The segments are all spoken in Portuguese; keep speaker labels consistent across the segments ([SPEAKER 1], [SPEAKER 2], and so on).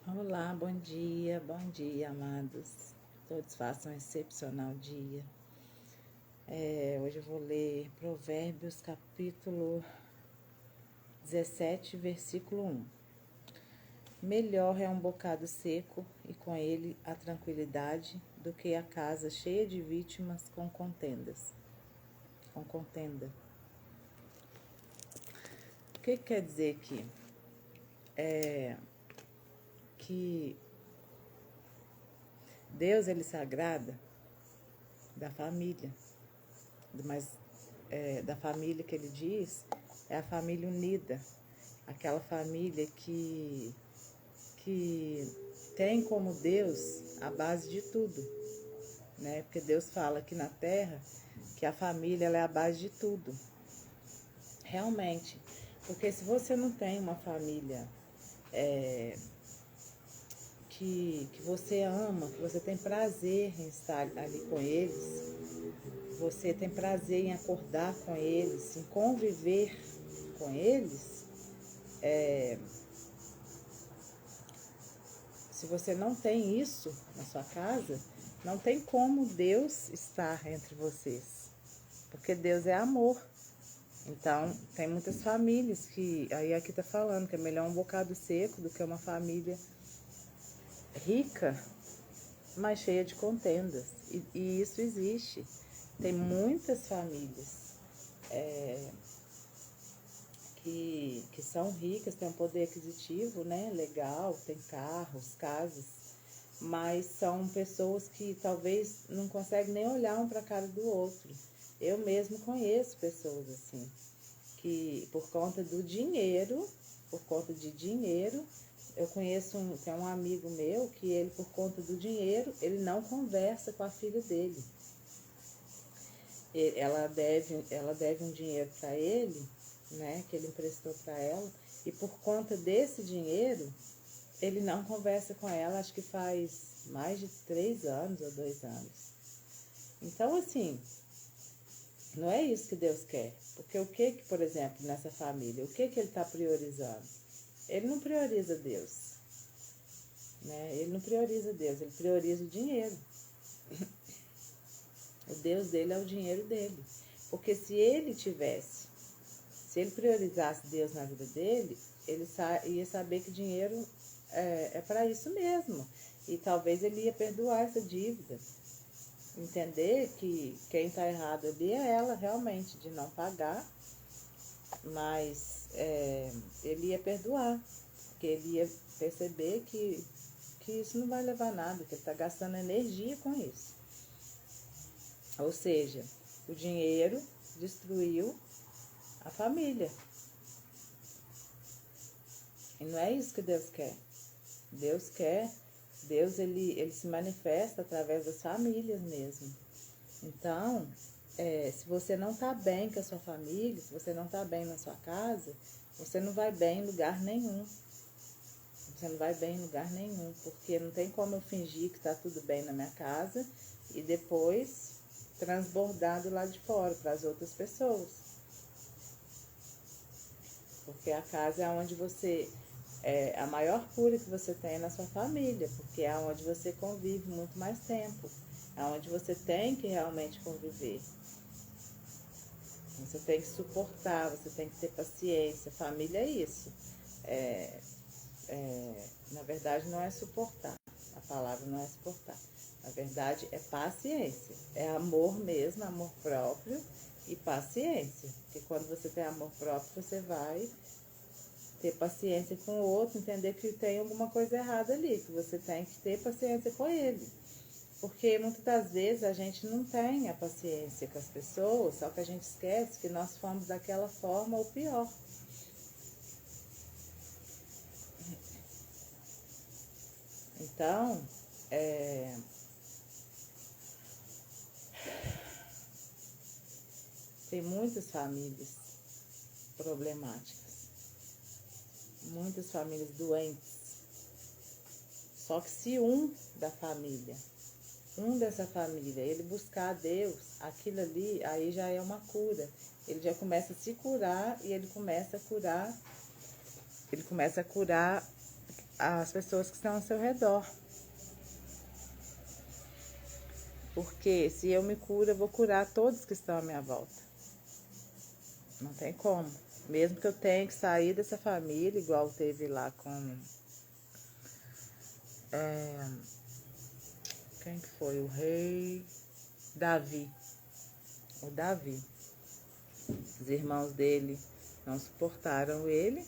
[SPEAKER 1] Olá, bom dia, amados. Todos façam um excepcional dia. Hoje eu vou ler Provérbios, capítulo 17, versículo 1. Melhor é um bocado seco e com ele a tranquilidade do que a casa cheia de vítimas com contendas. Com contenda. O que quer dizer aqui? Que Deus, ele se agrada da família, mas da família que ele diz é a família unida, aquela família que tem como Deus a base de tudo, né? Porque Deus fala aqui na terra que a família ela é a base de tudo, realmente. Porque se você não tem uma família que você ama, que você tem prazer em estar ali com eles, você tem prazer em acordar com eles, em conviver com eles, se você não tem isso na sua casa, não tem como Deus estar entre vocês, porque Deus é amor. Então, tem muitas famílias que, aí aqui tá falando que é melhor um bocado seco do que uma família rica, mas cheia de contendas. E isso existe. Tem muitas famílias que são ricas, têm um poder aquisitivo, né, legal, tem carros, casas, mas são pessoas que talvez não conseguem nem olhar um para a cara do outro. Eu mesmo conheço pessoas assim, que por conta do dinheiro, por conta de dinheiro, eu conheço tem um amigo meu que ele, por conta do dinheiro, ele não conversa com a filha dele. Ela deve um dinheiro para ele, né, que ele emprestou para ela, e por conta desse dinheiro, ele não conversa com ela, acho que faz mais de 3 anos ou 2 anos. Então, assim, não é isso que Deus quer. Porque o que, por exemplo, nessa família, o que ele está priorizando? Ele não prioriza Deus, né? Ele não prioriza Deus, ele prioriza o dinheiro. O Deus dele é o dinheiro dele. Porque se ele priorizasse Deus na vida dele, ele ia saber que dinheiro é para isso mesmo. E talvez ele ia perdoar essa dívida. Entender que quem está errado ali é ela realmente, de não pagar, mas ele ia perdoar, porque ele ia perceber que isso não vai levar a nada, que ele está gastando energia com isso. Ou seja, o dinheiro destruiu a família. E não é isso que Deus quer. Deus ele se manifesta através das famílias mesmo. Então, se você não está bem com a sua família, se você não está bem na sua casa, você não vai bem em lugar nenhum. Você não vai bem em lugar nenhum, porque não tem como eu fingir que está tudo bem na minha casa e depois transbordar do lado de fora para as outras pessoas. Porque a casa é onde você... a maior cura que você tem na sua família, porque é onde você convive muito mais tempo. É onde você tem que realmente conviver. Você tem que suportar, você tem que ter paciência. Família é isso. Na verdade, não é suportar. A palavra não é suportar. Na verdade, é paciência. É amor mesmo, amor próprio e paciência. Porque quando você tem amor próprio, você vai ter paciência com o outro, entender que tem alguma coisa errada ali, que você tem que ter paciência com ele. Porque muitas das vezes a gente não tem a paciência com as pessoas, só que a gente esquece que nós fomos daquela forma ou pior. Então, tem muitas famílias problemáticas, muitas famílias doentes. Só que se dessa família, ele buscar a Deus, aquilo ali, aí já é uma cura. Ele já começa a se curar e ele começa a curar as pessoas que estão ao seu redor. Porque se eu me curo, eu vou curar todos que estão à minha volta. Não tem como. Mesmo que eu tenha que sair dessa família, igual teve lá com... quem que foi? O rei Davi. O Davi. Os irmãos dele não suportaram ele.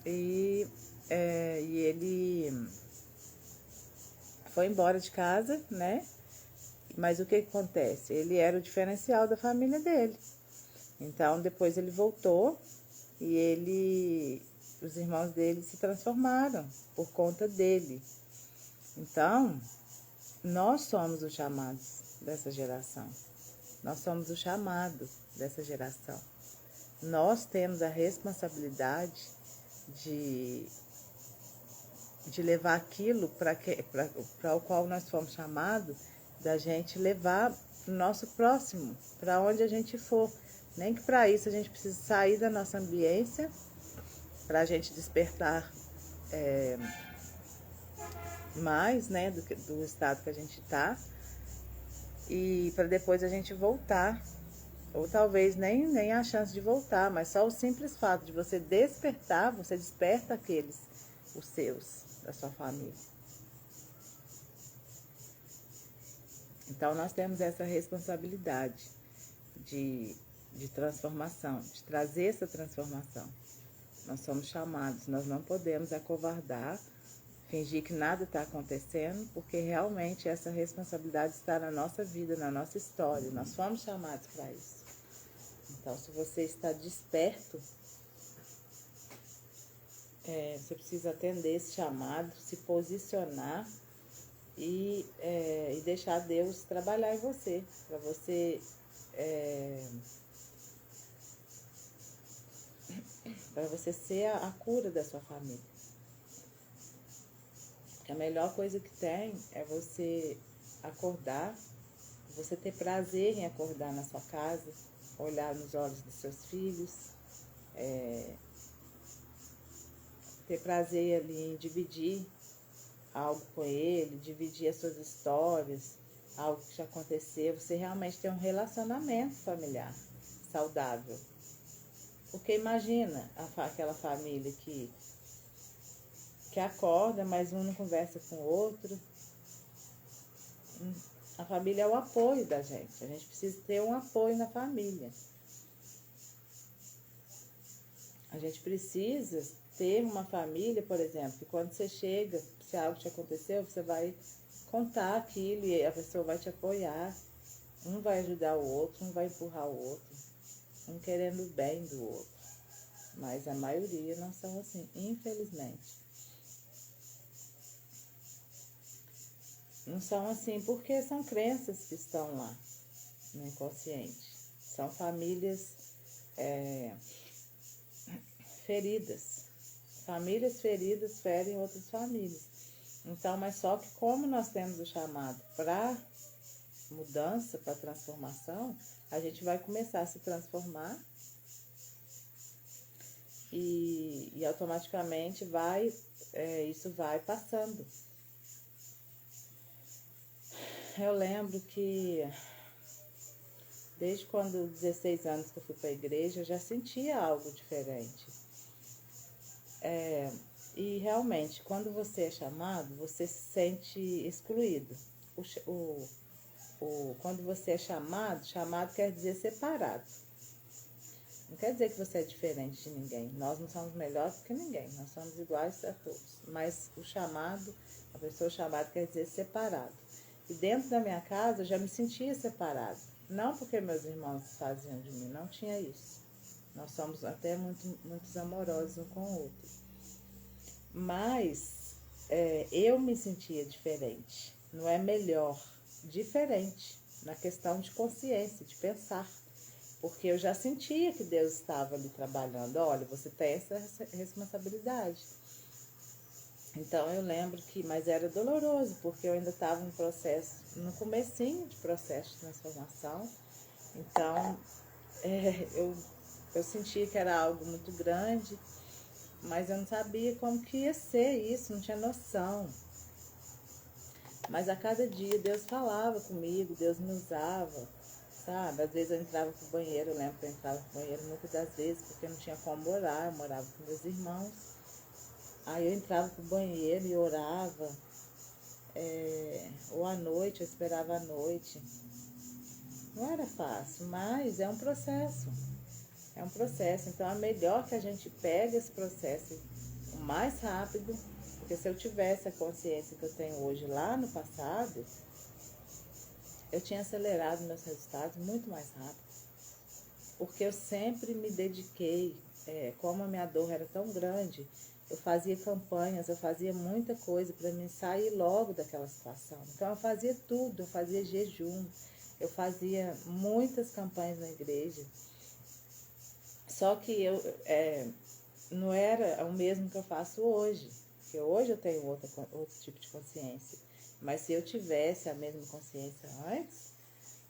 [SPEAKER 1] E ele foi embora de casa, né? Mas o que acontece? Ele era o diferencial da família dele. Então, depois ele voltou e os irmãos dele se transformaram por conta dele. Então, nós somos os chamados dessa geração. Nós somos o chamado dessa geração. Nós temos a responsabilidade de levar aquilo para o qual nós fomos chamados, da gente levar para o nosso próximo, para onde a gente for. Nem que para isso a gente precisa sair da nossa ambiência, para a gente despertar mais, né, do estado que a gente está, e para depois a gente voltar, ou talvez nem a chance de voltar, mas só o simples fato de você despertar, você desperta aqueles, os seus, da sua família. Então, nós temos essa responsabilidade de transformação, de trazer essa transformação. Nós somos chamados, nós não podemos acovardar, fingir que nada está acontecendo, porque realmente essa responsabilidade está na nossa vida, na nossa história. Nós fomos chamados para isso. Então, se você está desperto, você precisa atender esse chamado, se posicionar e deixar Deus trabalhar em você, para você ser a cura da sua família. A melhor coisa que tem é você acordar, você ter prazer em acordar na sua casa, olhar nos olhos dos seus filhos, ter prazer ali em dividir algo com ele, dividir as suas histórias, algo que já aconteceu, você realmente ter um relacionamento familiar saudável. Porque imagina aquela família que acorda, mas um não conversa com o outro. A família é o apoio da gente. A gente precisa ter um apoio na família. A gente precisa ter uma família, por exemplo, que quando você chega, se algo te aconteceu, você vai contar aquilo e a pessoa vai te apoiar. Um vai ajudar o outro, um vai empurrar o outro, um querendo o bem do outro. Mas a maioria não são assim, infelizmente. Não são assim porque são crenças que estão lá no inconsciente. São famílias feridas. Famílias feridas ferem outras famílias. Então, mas só que como nós temos o chamado para mudança, para transformação, a gente vai começar a se transformar e automaticamente isso vai passando. Eu lembro que desde quando 16 anos que eu fui para a igreja, eu já sentia algo diferente. E realmente, quando você é chamado, você se sente excluído. Quando você é chamado quer dizer separado. Não quer dizer que você é diferente de ninguém. Nós não somos melhores que ninguém, nós somos iguais a todos. Mas a pessoa chamada quer dizer separado. E dentro da minha casa eu já me sentia separado. Não porque meus irmãos faziam de mim, não tinha isso. Nós somos até muito amorosos um com o outro. Mas eu me sentia diferente. Não é melhor, diferente. Na questão de consciência, de pensar. Porque eu já sentia que Deus estava ali trabalhando. Olha, você tem essa responsabilidade. Então eu lembro mas era doloroso, porque eu ainda estava no comecinho de processo de transformação. Então eu sentia que era algo muito grande mas eu não sabia como que ia ser isso, não tinha noção. Mas a cada dia Deus falava comigo, Deus me usava, sabe? Às vezes eu entrava pro banheiro, eu lembro que eu entrava pro banheiro muitas das vezes, porque eu não tinha como orar, eu morava com meus irmãos. Aí eu entrava pro banheiro e orava, ou à noite, eu esperava à noite. Não era fácil, mas é um processo. É um processo. Então é melhor que a gente pegue esse processo o mais rápido, porque se eu tivesse a consciência que eu tenho hoje lá no passado, eu tinha acelerado meus resultados muito mais rápido. Porque eu sempre me dediquei, como a minha dor era tão grande, eu fazia campanhas, eu fazia muita coisa para mim sair logo daquela situação. Então eu fazia tudo, eu fazia jejum, eu fazia muitas campanhas na igreja. Só que não era o mesmo que eu faço hoje, porque hoje eu tenho outro tipo de consciência. Mas se eu tivesse a mesma consciência antes,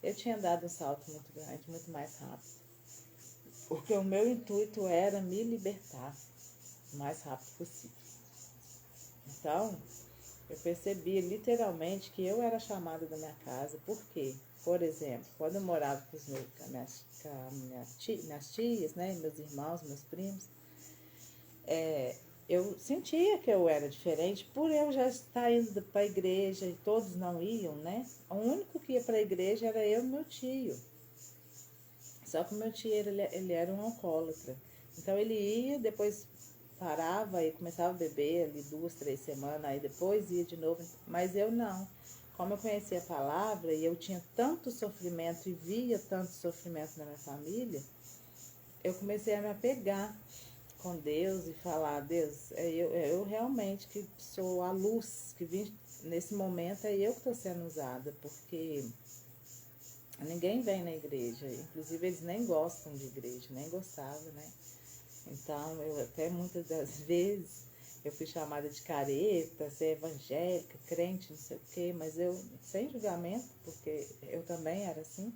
[SPEAKER 1] eu tinha dado um salto muito grande, muito mais rápido. Porque o meu intuito era me libertar o mais rápido possível. Então, eu percebi literalmente que eu era chamada da minha casa. Por quê? Por exemplo, quando eu morava com minhas tias, né, meus irmãos, meus primos, eu sentia que eu era diferente por eu já estar indo para a igreja e todos não iam, né? O único que ia para a igreja era eu e meu tio. Só que o meu tio, ele era um alcoólatra. Então ele ia, depois parava e começava a beber ali 2, 3 semanas, aí depois ia de novo. Mas eu não. Como eu conhecia a palavra e eu tinha tanto sofrimento e via tanto sofrimento na minha família, eu comecei a me apegar com Deus e falar: Deus, eu realmente que sou a luz que vim nesse momento, é eu que estou sendo usada, porque ninguém vem na igreja, inclusive eles nem gostam de igreja, nem gostavam, né? Então, eu até muitas das vezes eu fui chamada de careta, ser evangélica, crente, não sei o quê, mas eu, sem julgamento, porque eu também era assim,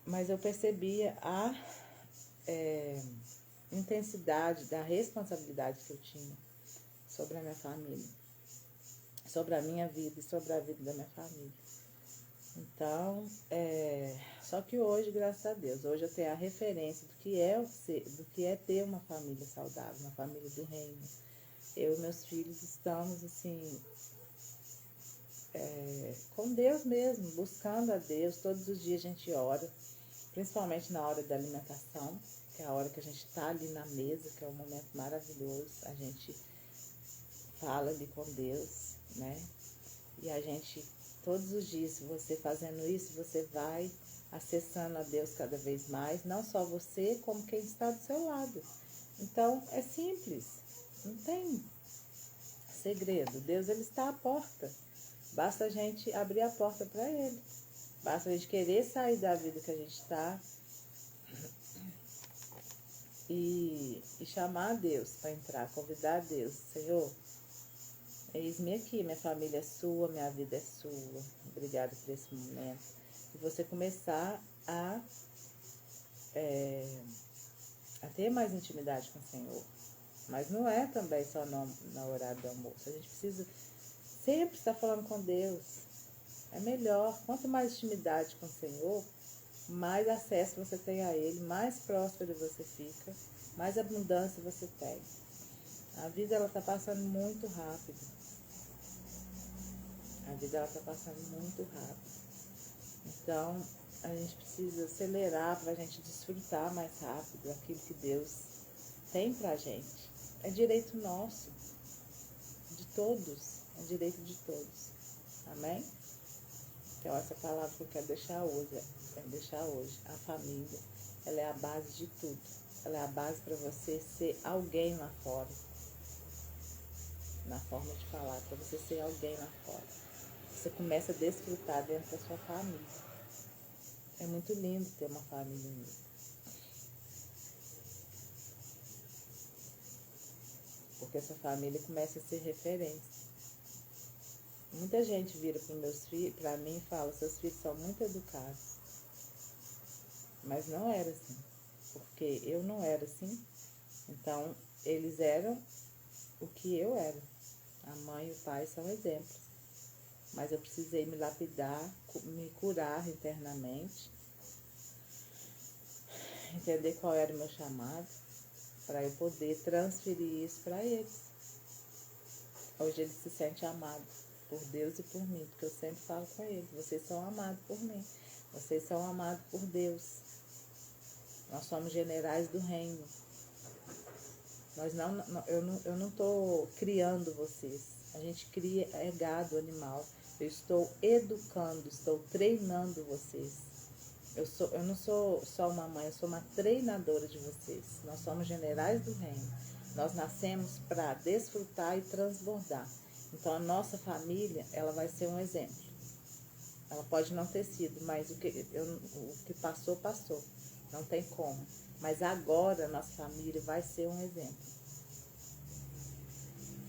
[SPEAKER 1] mas eu percebia a intensidade da responsabilidade que eu tinha sobre a minha família, sobre a minha vida e sobre a vida da minha família. Então, só que hoje, graças a Deus, hoje eu tenho a referência do que é ter uma família saudável, uma família do reino. Eu e meus filhos estamos, assim, com Deus mesmo, buscando a Deus. Todos os dias a gente ora, principalmente na hora da alimentação, que é a hora que a gente está ali na mesa, que é um momento maravilhoso. A gente fala ali com Deus, né? E a gente, todos os dias, você fazendo isso, você vai acessando a Deus cada vez mais, não só você, como quem está do seu lado. Então, é simples, não tem segredo. Deus, ele está à porta. Basta a gente abrir a porta para ele. Basta a gente querer sair da vida que a gente está e chamar a Deus para entrar, convidar a Deus. Senhor, eis-me aqui, minha família é sua, minha vida é sua. Obrigada por esse momento. E você começar a ter mais intimidade com o Senhor. Mas não é também só na horário do almoço. A gente precisa sempre estar falando com Deus. É melhor. Quanto mais intimidade com o Senhor, mais acesso você tem a Ele, mais próspero você fica, mais abundância você tem. A vida, ela está passando muito rápido. A vida, ela está passando muito rápido. Então, a gente precisa acelerar para a gente desfrutar mais rápido aquilo que Deus tem pra gente. É direito nosso, de todos, é direito de todos. Amém? Então, essa palavra que eu quero deixar hoje, a família, ela é a base de tudo. Ela é a base para você ser alguém lá fora. Na forma de falar, para você ser alguém lá fora. Você começa a desfrutar dentro da sua família. É muito lindo ter uma família unida. Porque essa família começa a ser referência. Muita gente vira para mim e fala: seus filhos são muito educados. Mas não era assim. Porque eu não era assim. Então, eles eram o que eu era. A mãe e o pai são exemplos. Mas eu precisei me lapidar, me curar internamente, entender qual era o meu chamado, para eu poder transferir isso para eles. Hoje eles se sentem amados por Deus e por mim, porque eu sempre falo com eles, vocês são amados por mim, vocês são amados por Deus. Nós somos generais do reino. Eu não estou criando vocês. A gente cria gado animal. Eu estou educando, estou treinando vocês. Eu não sou só uma mãe, eu sou uma treinadora de vocês. Nós somos generais do reino. Nós nascemos para desfrutar e transbordar. Então a nossa família, ela vai ser um exemplo. Ela pode não ter sido, mas o que passou, passou. Não tem como. Mas agora a nossa família vai ser um exemplo.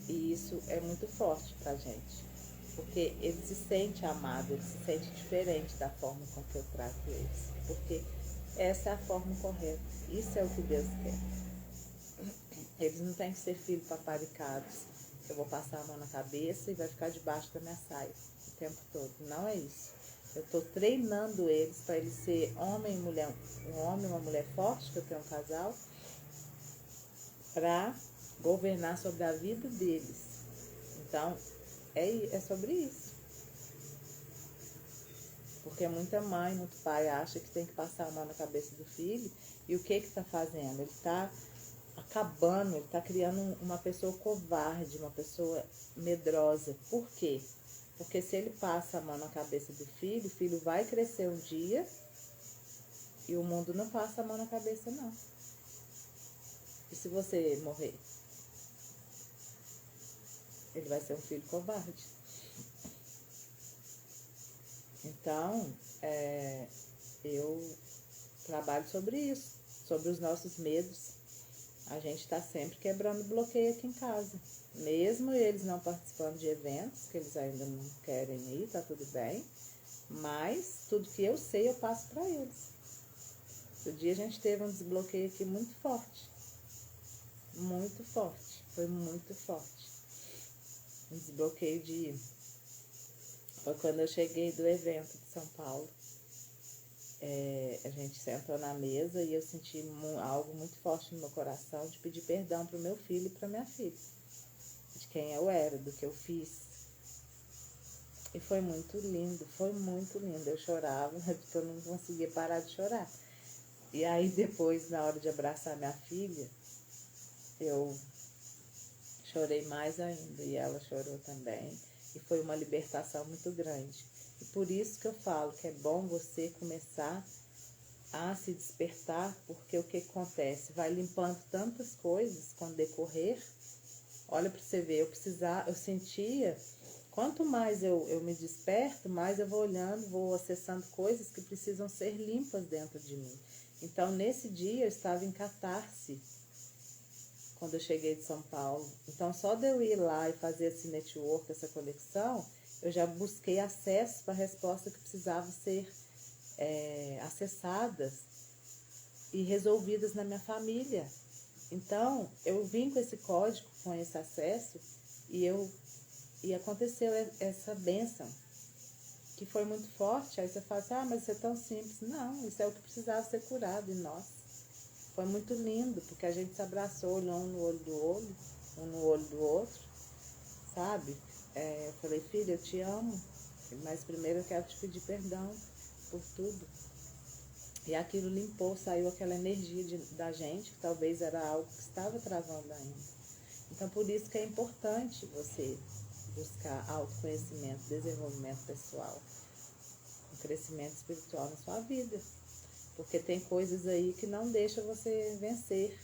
[SPEAKER 1] E isso é muito forte pra gente. Porque eles se sentem amados, eles se sentem diferente da forma com que eu trato eles. Porque essa é a forma correta. Isso é o que Deus quer. Eles não têm que ser filhos paparicados, que eu vou passar a mão na cabeça e vai ficar debaixo da minha saia o tempo todo. Não é isso. Eu estou treinando eles para eles ser homem e mulher, um homem e uma mulher forte, que eu tenho um casal, para governar sobre a vida deles. Então, é sobre isso. Porque muita mãe, muito pai acha que tem que passar a mão na cabeça do filho, e o que está fazendo? Ele está acabando, ele está criando uma pessoa covarde, uma pessoa medrosa. Por quê? Porque se ele passa a mão na cabeça do filho, o filho vai crescer um dia e o mundo não passa a mão na cabeça, não. E se você morrer? Ele vai ser um filho covarde. Então, eu trabalho sobre isso, sobre os nossos medos. A gente está sempre quebrando bloqueio aqui em casa. Mesmo eles não participando de eventos, que eles ainda não querem ir, tá tudo bem. Mas tudo que eu sei eu passo para eles. Outro dia a gente teve um desbloqueio aqui muito forte. Muito forte. Foi muito forte. Um desbloqueio Foi quando eu cheguei do evento de São Paulo. A gente sentou na mesa e eu senti algo muito forte no meu coração de pedir perdão para o meu filho e para minha filha. De quem eu era, do que eu fiz. E foi muito lindo, foi muito lindo. Eu chorava, porque eu não conseguia parar de chorar. E aí depois, na hora de abraçar minha filha, eu chorei mais ainda. E ela chorou também. E foi uma libertação muito grande. E por isso que eu falo que é bom você começar a se despertar, porque o que acontece? Vai limpando tantas coisas com o decorrer. Olha para você ver, eu sentia, quanto mais eu me desperto, mais eu vou olhando, vou acessando coisas que precisam ser limpas dentro de mim. Então, nesse dia, eu estava em catarse, quando eu cheguei de São Paulo. Então, só de eu ir lá e fazer esse network, essa conexão, eu já busquei acesso para a resposta que precisava ser acessadas e resolvidas na minha família. Então, eu vim com esse código, com esse acesso, e aconteceu essa bênção, que foi muito forte. Aí você fala assim, mas isso é tão simples. Não, isso é o que precisava ser curado em nós. Foi muito lindo, porque a gente se abraçou, olhou um no olho do outro, sabe? Eu falei, filha, eu te amo, mas primeiro eu quero te pedir perdão por tudo. E aquilo limpou, saiu aquela energia da gente, que talvez era algo que estava travando ainda. Então, por isso que é importante você buscar autoconhecimento, desenvolvimento pessoal, um crescimento espiritual na sua vida. Porque tem coisas aí que não deixam você vencer,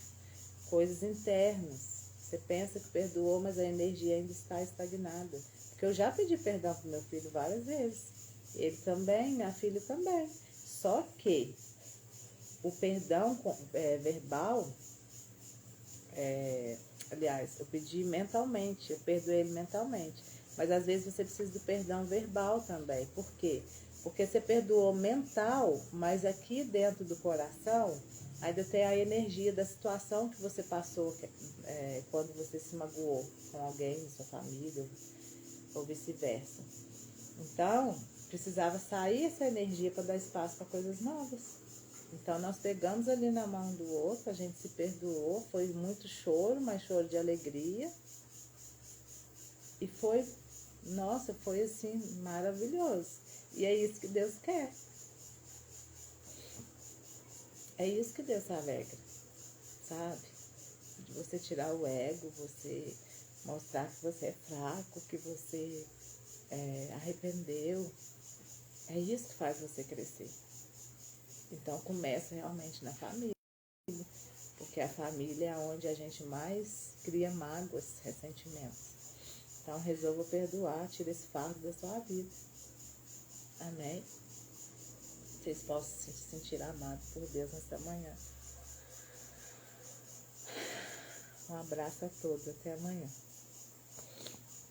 [SPEAKER 1] coisas internas. Você pensa que perdoou, mas a energia ainda está estagnada. Porque eu já pedi perdão para o meu filho várias vezes. Ele também, minha filha também. Só que o perdão verbal, aliás, eu pedi mentalmente, eu perdoei ele mentalmente. Mas às vezes você precisa do perdão verbal também. Por quê? Porque você perdoou mental, mas aqui dentro do coração Ainda tem a energia da situação que você passou quando você se magoou com alguém da sua família ou vice-versa. Então, precisava sair essa energia para dar espaço para coisas novas. Então, nós pegamos ali na mão do outro, a gente se perdoou, foi muito choro, mas choro de alegria. E foi, nossa, foi assim, maravilhoso. E é isso que Deus quer. É isso que Deus se alegra, sabe? De você tirar o ego, você mostrar que você é fraco, que você arrependeu. É isso que faz você crescer. Então começa realmente na família, porque a família é onde a gente mais cria mágoas, ressentimentos. Então resolva perdoar, tira esse fardo da sua vida. Amém? Vocês possam se sentir amados por Deus nesta manhã. Um abraço a todos, até amanhã.